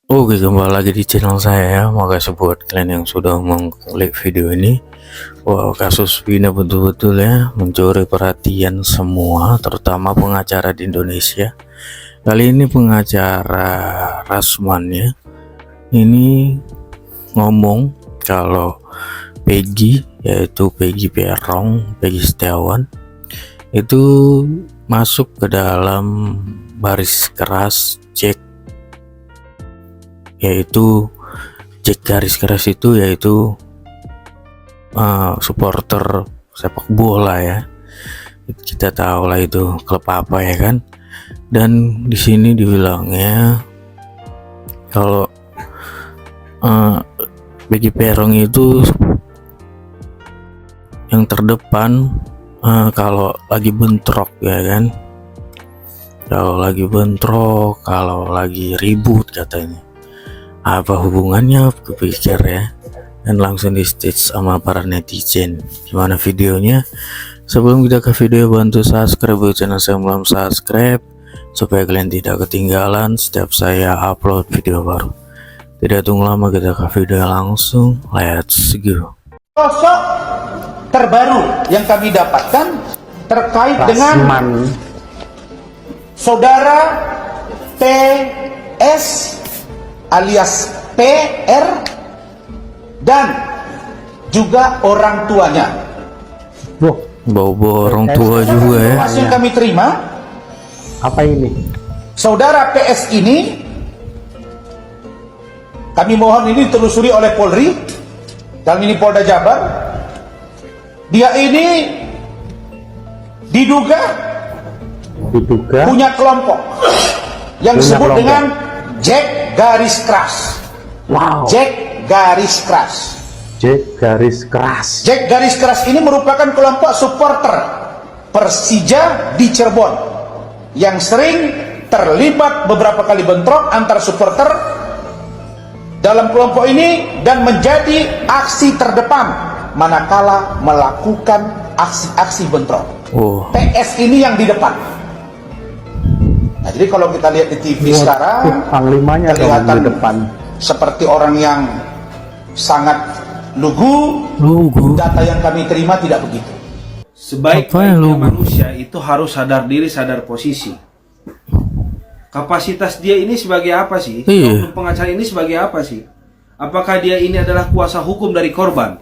Oke, kembali lagi di channel saya ya. Makasih buat kalian yang sudah mengklik video ini. Wow, kasus Vina betul-betul ya mencuri perhatian semua, terutama pengacara di Indonesia. Kali ini pengacara Rasman ya. Ini ngomong kalau Peggy, yaitu Peggy Perong, Peggy Setiawan, itu masuk ke dalam baris keras Jack, yaitu Jack garis keras itu yaitu supporter sepak bola ya. Kita tahu lah itu klub apa ya kan. Dan di sini dibilangnya kalau Peggy Perong itu yang terdepan kalau lagi bentrok ya kan. Kalau lagi bentrok, kalau lagi ribut katanya. Apa hubungannya, kupikir ya. Dan langsung di stage sama para netizen. Gimana videonya? Sebelum kita ke video, bantu subscribe channel saya belum subscribe supaya kalian tidak ketinggalan setiap saya upload video baru. Tidak tunggu lama, kita ke video langsung. Let's go. Sosok terbaru yang kami dapatkan terkait dengan saudara PS alias PR dan juga orang tuanya. Bawa orang tua juga ya. Informasi yang kami terima, apa ini? saudara PS ini, kami mohon ini ditelusuri oleh Polri, dalam ini Polda Jabar. Dia ini diduga punya kelompok yang disebut dengan Jack garis keras. Wow. Jack garis keras. Jack garis keras. Jack garis keras ini merupakan kelompok supporter Persija di Cirebon yang sering terlibat beberapa kali bentrok antar supporter dalam kelompok ini dan menjadi aksi terdepan manakala melakukan aksi-aksi bentrok. PS ini yang di depan. Nah, jadi kalau kita lihat di TV sekarang, panglimanya kelihatan di depan seperti orang yang sangat lugu. Data yang kami terima tidak begitu. Sebaik-baiknya manusia itu harus sadar diri, sadar posisi. Kapasitas dia ini sebagai apa sih? Untuk pengacara ini sebagai apa sih? Apakah dia ini adalah kuasa hukum dari korban?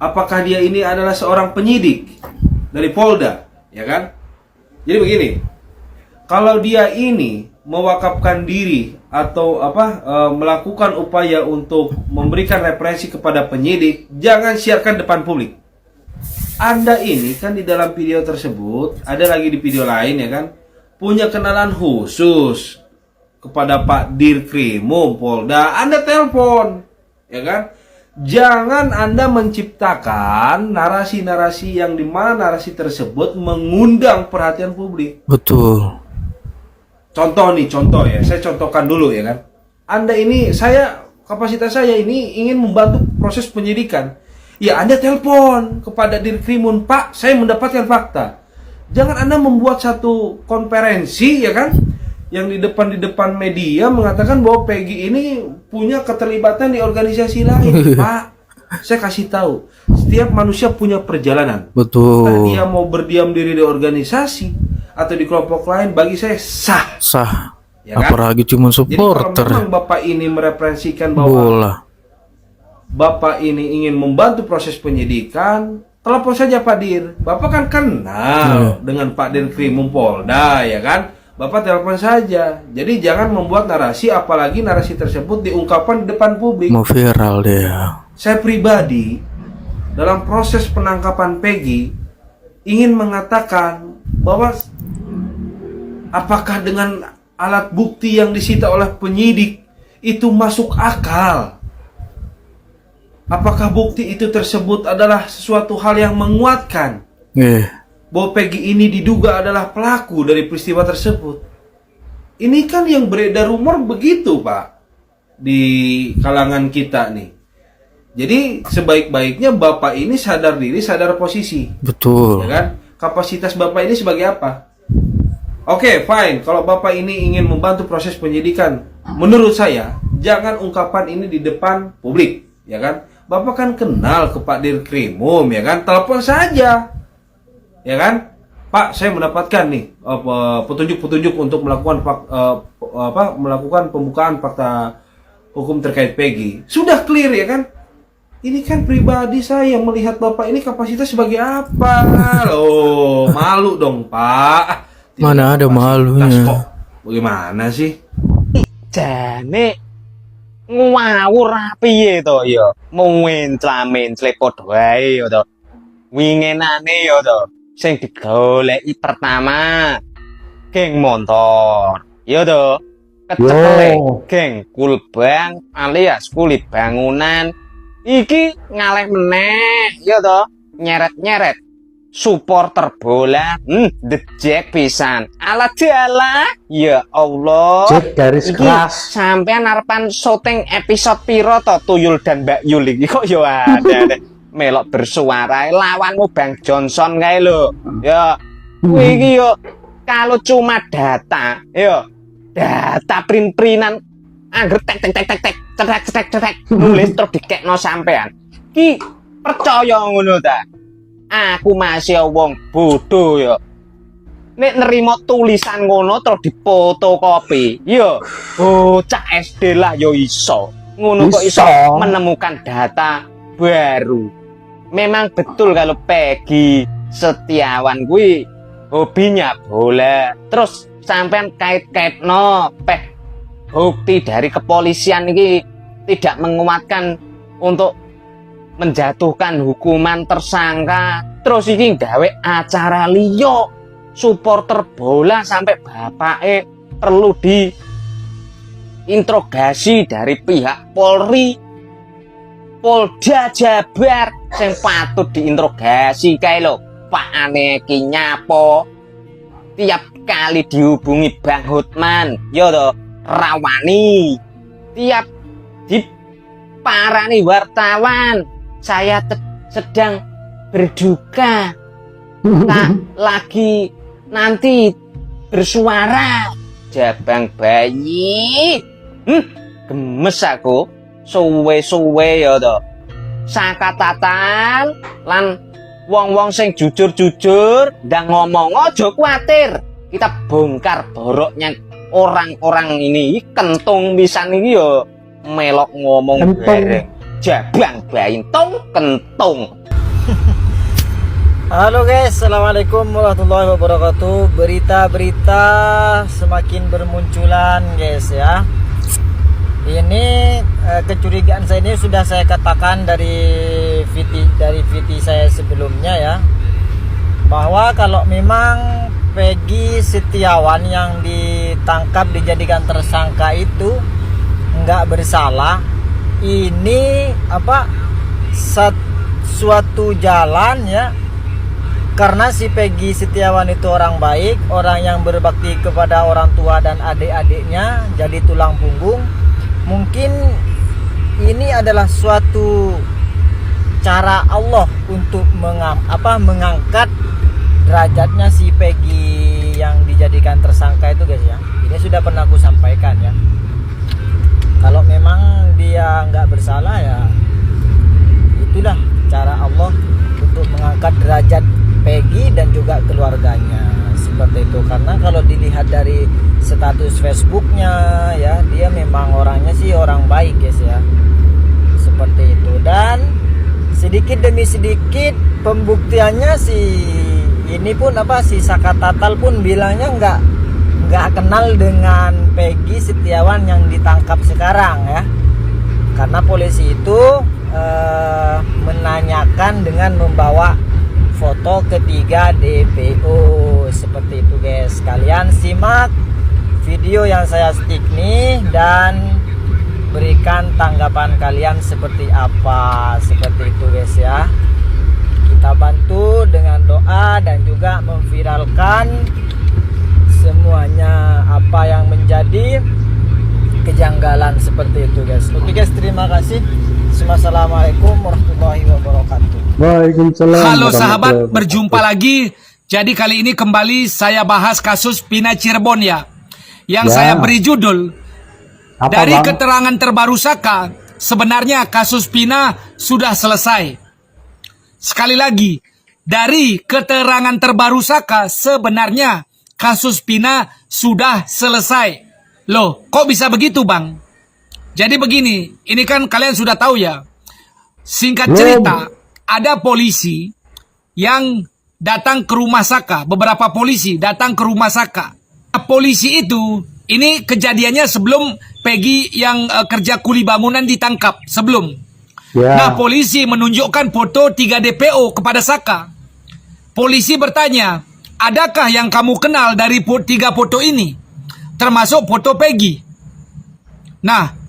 Apakah dia ini adalah seorang penyidik dari Polda? Ya kan? Jadi begini, kalau dia ini mewakafkan diri atau melakukan upaya untuk memberikan represi kepada penyidik, jangan siarkan depan publik. Anda ini kan di dalam video tersebut, ada lagi di video lain ya kan, punya kenalan khusus kepada Pak Dirkrimum Polda. Anda telepon, ya kan? Jangan Anda menciptakan narasi-narasi yang dimana narasi tersebut mengundang perhatian publik. Betul. Contoh ya, saya contohkan dulu ya kan. Anda ini, kapasitas saya ini ingin membantu proses penyidikan. Ya Anda telepon kepada Dirkrimun, Pak, saya mendapatkan fakta. Jangan Anda membuat satu konferensi ya kan, yang di depan media mengatakan bahwa Peggy ini punya keterlibatan di organisasi lain. Pak, saya kasih tahu, setiap manusia punya perjalanan. Betul. Nah, dia mau berdiam diri di organisasi atau di kelompok lain, bagi saya sah. Ya kan? Apalagi cuma supporter. Jadi kalau memang Bapak ini mereferensikan bahwa bola, Bapak ini ingin membantu proses penyidikan, telepon saja Pak Dir. Bapak kan kenal dengan Pak Dirkrimum Polda ya kan? Bapak telepon saja. Jadi jangan membuat narasi, apalagi narasi tersebut diungkapkan di depan publik. mau viral dia. Saya pribadi dalam proses penangkapan Peggy ingin mengatakan bahwa apakah dengan alat bukti yang disita oleh penyidik itu masuk akal? Apakah bukti itu tersebut adalah sesuatu hal yang menguatkan bahwa Peggy ini diduga adalah pelaku dari peristiwa tersebut? Ini kan yang beredar rumor begitu Pak, di kalangan kita nih. Jadi sebaik-baiknya Bapak ini sadar diri, sadar posisi. Betul. Ya kan? Kapasitas Bapak ini sebagai apa? Oke, fine. Kalau Bapak ini ingin membantu proses penyidikan, menurut saya jangan ungkapan ini di depan publik, ya kan? Bapak kan kenal ke Pak Dirkrimum, ya kan? Telepon saja, ya kan? Pak, saya mendapatkan nih petunjuk-petunjuk untuk melakukan melakukan pembukaan fakta hukum terkait Peggy. Sudah clear, ya kan? Ini kan pribadi saya yang melihat Bapak ini kapasitas sebagai apa? Loh, malu dong, Pak. Tidak Mana ada malunya? kok. Bagaimana sih? Jane ngawur piye to ya? Mencla-mencle padha wae ya to. Wingenane ya to. Sing digoleki pertama geng motor. Ya to. Kecekele Yo. geng kulbang alias kulit bangunan. Iki ngaleh meneh ya to. Nyeret-nyeret supporter bola dejek pisan ala jala ya Allah. Jack garis Iki keras. sampean arepan syuting episode piro to Tuyul dan Mbak Yul iki kok ya ada melok bersuara lawanmu Bang Johnson kae lho ya kuwi iki yo kalau cuma data yo data print-printan angger tek cetek nulis terus dikekno sampean ki percaya ngono ta aku masih wong bodoh ya nek nerima tulisan ngono terus difotokopi yo bocah SD lah yo iso ngono kok iso menemukan data baru. Memang betul kalau Peggy Setiawan kuwi hobinya bola terus sampean kait-kaitno bukti dari kepolisian ini tidak menguatkan untuk menjatuhkan hukuman tersangka terus ini gawe acara liyo supporter bola sampai bapake perlu diinterogasi dari pihak Polri Polda Jabar yang patut diinterogasi kayak lo Pak Aneki nyapo tiap kali dihubungi Bang Hotman yo to rawani tiap diparani wartawan saya sedang berduka tak lagi nanti bersuara jabang bayi gemes aku suwe-suwe ya to sakatatan lan wong-wong sing jujur-jujur ndang ngomong aja kuatir kita bongkar boroknya orang-orang ini kentung pisan iki ya melok ngomong bareng jabang baintung kentung. Halo guys, assalamualaikum warahmatullahi wabarakatuh. Berita-berita semakin bermunculan guys ya. Ini kecurigaan saya ini sudah saya katakan dari VT saya sebelumnya ya, bahwa kalau memang Peggy Setiawan yang ditangkap dijadikan tersangka itu nggak bersalah, ini suatu jalan ya, karena si Peggy Setiawan itu orang baik, orang yang berbakti kepada orang tua dan adik-adiknya, jadi tulang punggung. Mungkin ini adalah suatu cara Allah untuk mengangkat derajatnya si Peggy yang dijadikan tersangka itu guys ya. Ini sudah pernah aku sampaikan ya. Kalau memang dia nggak bersalah ya, itulah cara Allah untuk mengangkat derajat Peggy dan juga keluarganya seperti itu. Karena kalau dilihat dari status Facebooknya ya, dia memang orangnya sih orang baik guys ya, seperti itu. Dan sedikit demi sedikit pembuktiannya si ini pun si Sakatatal pun bilangnya nggak kenal dengan Peggy Setiawan yang ditangkap sekarang ya, karena polisi itu menanyakan dengan membawa foto ketiga DPO seperti itu guys. Kalian simak video yang saya stick nih dan berikan tanggapan kalian seperti apa, seperti itu guys ya. Kita bantu dengan doa dan juga memviralkan semuanya apa yang menjadi kejanggalan seperti itu guys. Oke guys, terima kasih. Assalamualaikum warahmatullahi wabarakatuh. Waalaikumsalam. Halo sahabat, berjumpa lagi. Jadi kali ini kembali saya bahas kasus Pina Cirebon ya, yang saya beri judul Apa, dari Bang? keterangan terbaru Saka, sebenarnya kasus Pina sudah selesai. Sekali lagi, dari keterangan terbaru Saka, sebenarnya kasus Pina sudah selesai. Loh, kok bisa begitu, Bang? Jadi begini, ini kan kalian sudah tahu ya. Singkat cerita, ada polisi yang datang ke rumah Saka. Beberapa polisi datang ke rumah Saka. Polisi itu, ini kejadiannya sebelum Peggy yang kerja kuli bangunan ditangkap. Sebelum. Ya. Nah, polisi menunjukkan foto 3 DPO kepada Saka. Polisi bertanya, adakah yang kamu kenal dari 3 foto ini? Termasuk foto Peggy. Nah,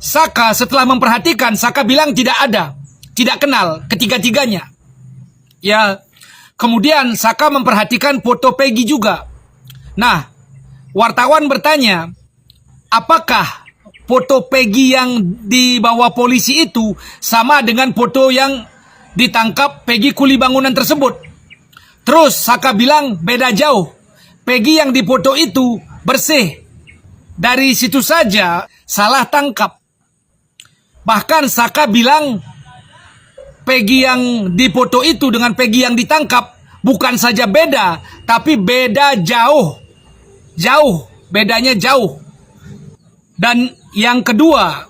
Saka setelah memperhatikan, Saka bilang tidak ada. Tidak kenal ketiga-tiganya. Ya, kemudian Saka memperhatikan foto Peggy juga. Nah, wartawan bertanya, apakah foto Peggy yang dibawa polisi itu sama dengan foto yang ditangkap Peggy kuli bangunan tersebut? Terus Saka bilang beda jauh. Peggy yang dipoto itu bersih. Dari situ saja salah tangkap. Bahkan Saka bilang Peggy yang dipoto itu dengan Peggy yang ditangkap bukan saja beda, tapi beda jauh. Jauh, bedanya jauh. Dan yang kedua,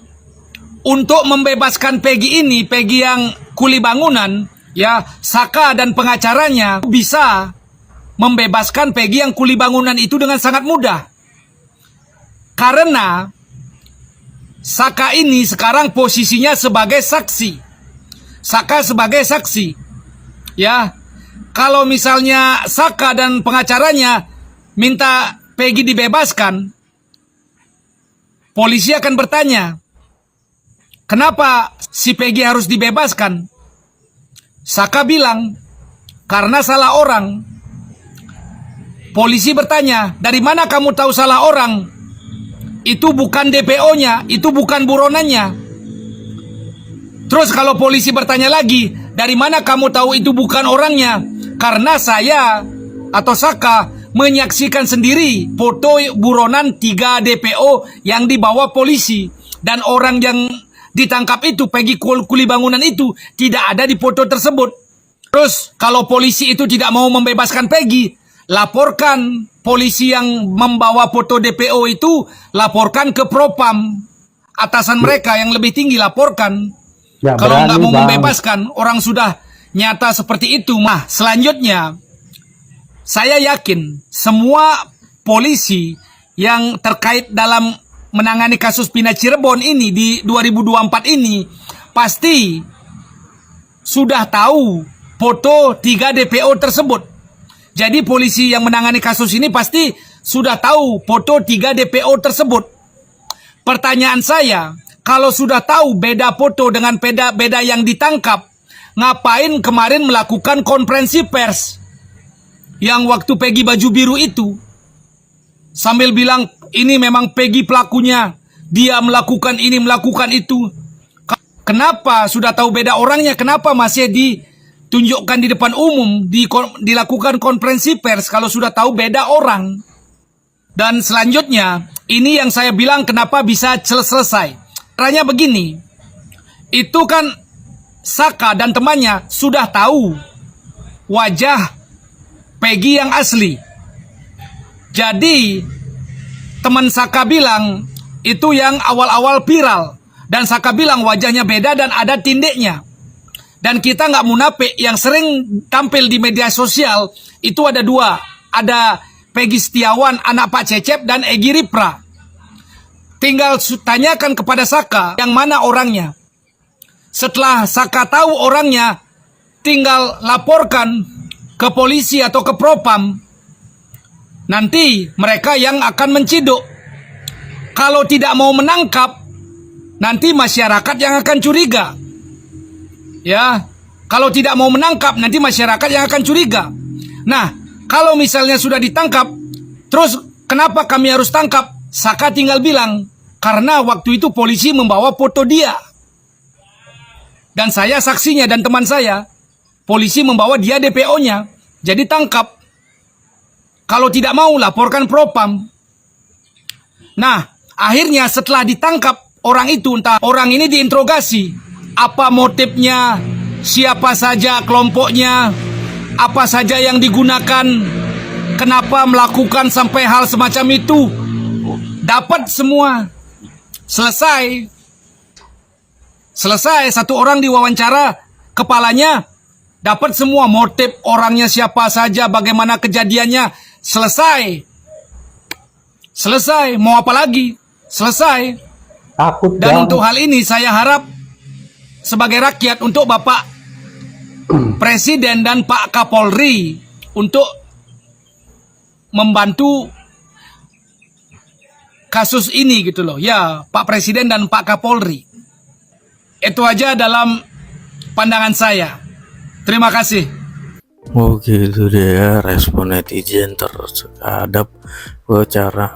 untuk membebaskan Peggy ini, Peggy yang kuli bangunan, ya, Saka dan pengacaranya bisa membebaskan Peggy yang kuli bangunan itu dengan sangat mudah. Karena Saka ini sekarang posisinya sebagai saksi. Saka sebagai saksi. Ya, kalau misalnya Saka dan pengacaranya minta Peggy dibebaskan, polisi akan bertanya, kenapa si Peggy harus dibebaskan? Saka bilang, karena salah orang. Polisi bertanya, dari mana kamu tahu salah orang? Itu bukan DPO-nya, itu bukan buronannya. Terus kalau polisi bertanya lagi, dari mana kamu tahu itu bukan orangnya? Karena saya atau Saka menyaksikan sendiri foto buronan 3 DPO yang dibawa polisi. Dan orang yang ditangkap itu, Peggy kuli bangunan itu, tidak ada di foto tersebut. Terus kalau polisi itu tidak mau membebaskan Peggy, laporkan polisi yang membawa foto DPO itu, laporkan ke Propam. Atasan mereka yang lebih tinggi laporkan. Ya, Kalau nggak mau Bang. membebaskan, orang sudah nyata seperti itu. Nah, selanjutnya, saya yakin semua polisi yang terkait dalam menangani kasus Pina Cirebon ini di 2024 ini pasti sudah tahu foto 3 DPO tersebut. Jadi polisi yang menangani kasus ini pasti sudah tahu foto 3 DPO tersebut. Pertanyaan saya, kalau sudah tahu beda foto dengan beda yang ditangkap, ngapain kemarin melakukan konferensi pers yang waktu Peggy baju biru itu? Sambil bilang, ini memang Peggy pelakunya, dia melakukan ini, melakukan itu. Kenapa sudah tahu beda orangnya, kenapa masih ditunjukkan di depan umum, dilakukan konferensi pers kalau sudah tahu beda orang? Dan selanjutnya, ini yang saya bilang kenapa bisa selesai. Caranya begini, itu kan Saka dan temannya sudah tahu wajah Peggy yang asli. Jadi teman Saka bilang itu yang awal-awal viral. Dan Saka bilang wajahnya beda dan ada tindiknya. Dan kita nggak munafik, yang sering tampil di media sosial itu ada 2. Ada Peggy Setiawan, anak Pak Cecep, dan Egy Ripra. Tinggal tanyakan kepada Saka yang mana orangnya. Setelah Saka tahu orangnya, tinggal laporkan ke polisi atau ke Propam. Nanti mereka yang akan menciduk. Kalau tidak mau menangkap, nanti masyarakat yang akan curiga. Ya, kalau tidak mau menangkap, nanti masyarakat yang akan curiga. Nah, kalau misalnya sudah ditangkap, terus kenapa kami harus tangkap? Saka tinggal bilang, karena waktu itu polisi membawa foto dia. Dan saya saksinya dan teman saya, polisi membawa dia DPO-nya. Jadi tangkap. Kalau tidak mau, laporkan Propam. Nah, Akhirnya setelah ditangkap orang itu, entah orang ini diinterogasi, apa motifnya, siapa saja kelompoknya, apa saja yang digunakan, kenapa melakukan sampai hal semacam itu. Dapat semua. Selesai satu orang diwawancara, kepalanya dapat semua motif orangnya siapa saja, bagaimana kejadiannya. Selesai, mau apa lagi? Selesai. Takut Dan banget. untuk hal ini saya harap sebagai rakyat untuk Bapak Presiden dan Pak Kapolri untuk membantu kasus ini gitu loh. Ya, Pak Presiden dan Pak Kapolri. Itu aja dalam pandangan saya. Terima kasih. Oh gitu deh ya, respon netizen terhadap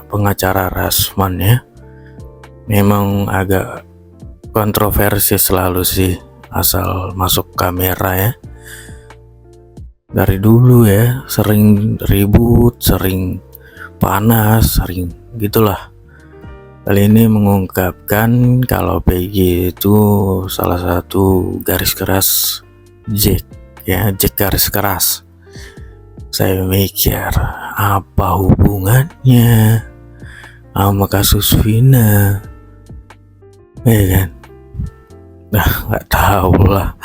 pengacara Rasman ya. Memang agak kontroversi selalu sih asal masuk kamera ya. Dari dulu ya, sering ribut, sering panas, sering gitulah. Kali ini mengungkapkan kalau PG itu salah satu garis keras Jack ya, Jack garis keras. Saya mikir apa hubungannya sama kasus Vina, ya kan? Nah, nggak tahu lah.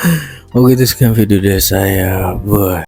Oke, itu sekian video dari saya. Bye.